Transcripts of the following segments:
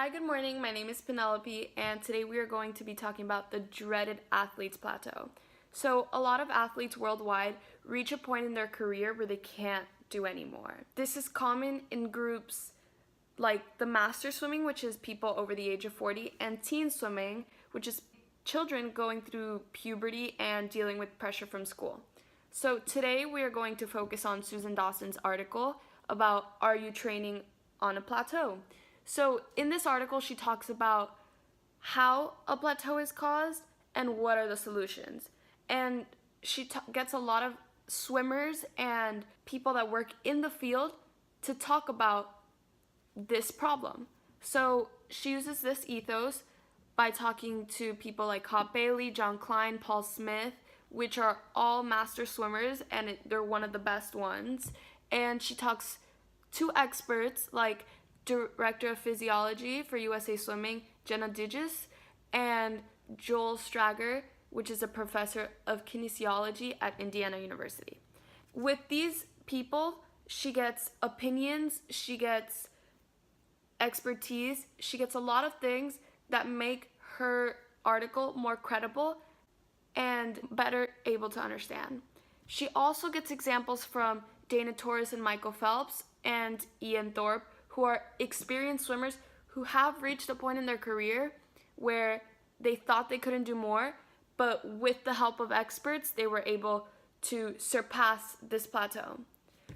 Hi, good morning. My name is Penelope, and today we are going to be talking about the dreaded athlete's plateau. So, a lot of athletes worldwide reach a point in their career where they can't do anymore. This is common in groups like the master swimming, which is people over the age of 40, and teen swimming, which is children going through puberty and dealing with pressure from school. So, today we are going to focus on Susan Dawson's article about Are You Training on a Plateau? So in this article, she talks about how a plateau is caused and what are the solutions. And she gets a lot of swimmers and people that work in the field to talk about this problem. So she uses this ethos by talking to people like Hop Bailey, John Klein, Paul Smith, which are all master swimmers, and they're one of the best ones. And she talks to experts like Director of Physiology for USA Swimming, Jenna Digis, and Joel Strager, which is a professor of kinesiology at Indiana University. With these people, she gets opinions, she gets expertise, she gets a lot of things that make her article more credible and better able to understand. She also gets examples from Dana Torres and Michael Phelps and Ian Thorpe, who are experienced swimmers who have reached a point in their career where they thought they couldn't do more, but with the help of experts, they were able to surpass this plateau.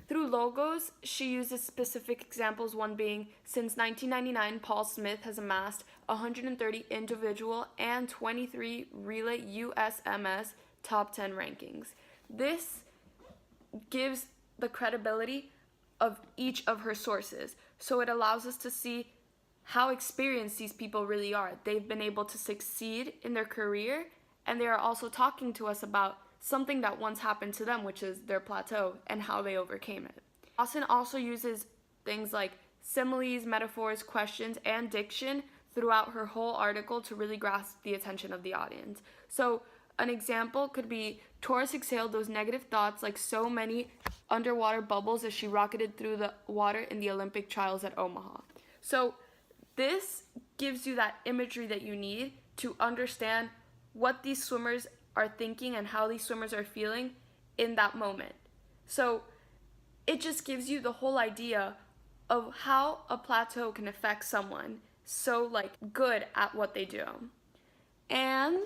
Through logos, she uses specific examples, one being, since 1999, Paul Smith has amassed 130 individual and 23 relay USMS top 10 rankings. This gives the credibility of each of her sources. So it allows us to see how experienced these people really are. They've been able to succeed in their career, and they are also talking to us about something that once happened to them, which is their plateau, and how they overcame it. Dawson also uses things like similes, metaphors, questions, and diction throughout her whole article to really grasp the attention of the audience. So an example could be Torres exhaled those negative thoughts like so many underwater bubbles as she rocketed through the water in the Olympic trials at Omaha. So this gives you that imagery that you need to understand what these swimmers are thinking and how these swimmers are feeling in that moment. So it just gives you the whole idea of how a plateau can affect someone so good at what they do. And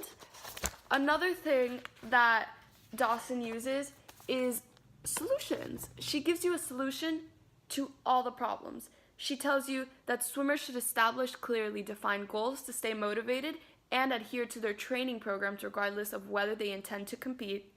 another thing that Dawson uses is solutions. She gives you a solution to all the problems. She tells you that swimmers should establish clearly defined goals to stay motivated and adhere to their training programs regardless of whether they intend to compete,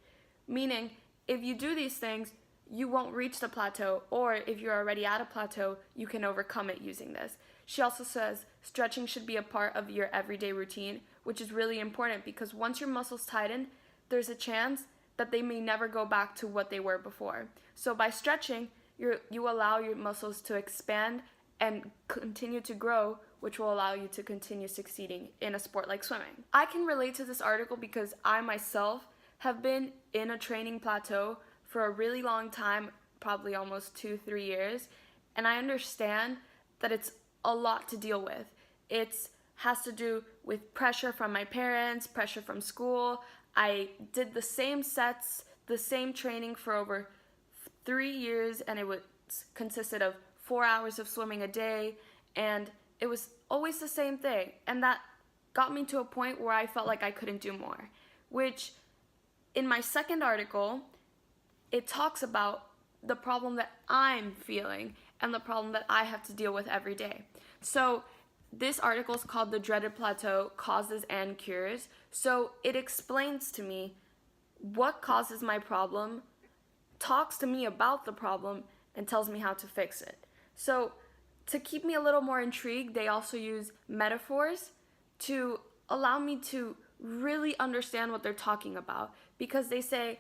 meaning if you do these things, you won't reach the plateau, or if you're already at a plateau, you can overcome it using this. She also says stretching should be a part of your everyday routine, which is really important because once your muscles tighten, there's a chance that they may never go back to what they were before. So by stretching, you allow your muscles to expand and continue to grow, which will allow you to continue succeeding in a sport like swimming. I can relate to this article because I myself have been in a training plateau for a really long time, probably almost 2-3 years, and I understand that it's a lot to deal with. It has to do with pressure from my parents, pressure from school. I did the same sets, the same training for over 3 years, and it consisted of 4 hours of swimming a day, and it was always the same thing. And that got me to a point where I felt like I couldn't do more, which in my second article, it talks about the problem that I'm feeling and the problem that I have to deal with every day. So this article is called The Dreaded Plateau, Causes and Cures. So it explains to me what causes my problem, talks to me about the problem, and tells me how to fix it. So to keep me a little more intrigued, they also use metaphors to allow me to really understand what they're talking about, because they say,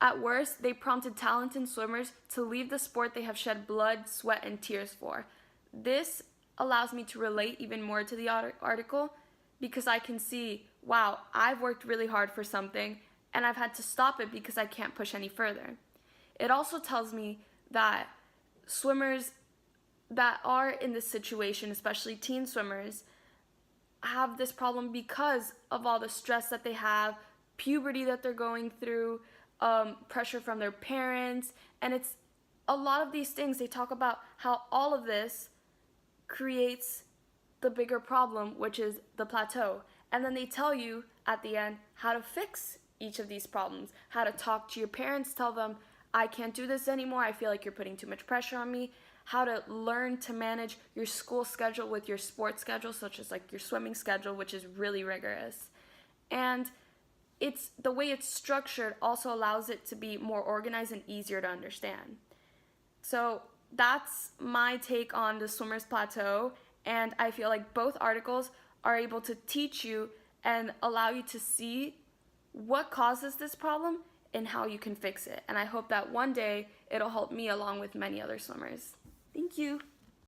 at worst, they prompted talented swimmers to leave the sport they have shed blood, sweat, and tears for. This allows me to relate even more to the article because I can see, wow, I've worked really hard for something and I've had to stop it because I can't push any further. It also tells me that swimmers that are in this situation, especially teen swimmers, have this problem because of all the stress that they have, puberty that they're going through, pressure from their parents, and it's a lot of these things. They talk about how all of this creates the bigger problem, which is the plateau. And then they tell you at the end how to fix each of these problems, how to talk to your parents, tell them, I can't do this anymore, I feel like you're putting too much pressure on me, how to learn to manage your school schedule with your sports schedule, such as like your swimming schedule, which is really rigorous. And it's the way it's structured also allows it to be more organized and easier to understand. So that's my take on the swimmer's plateau, and I feel like both articles are able to teach you and allow you to see what causes this problem and how you can fix it. And I hope that one day it'll help me along with many other swimmers. Thank you.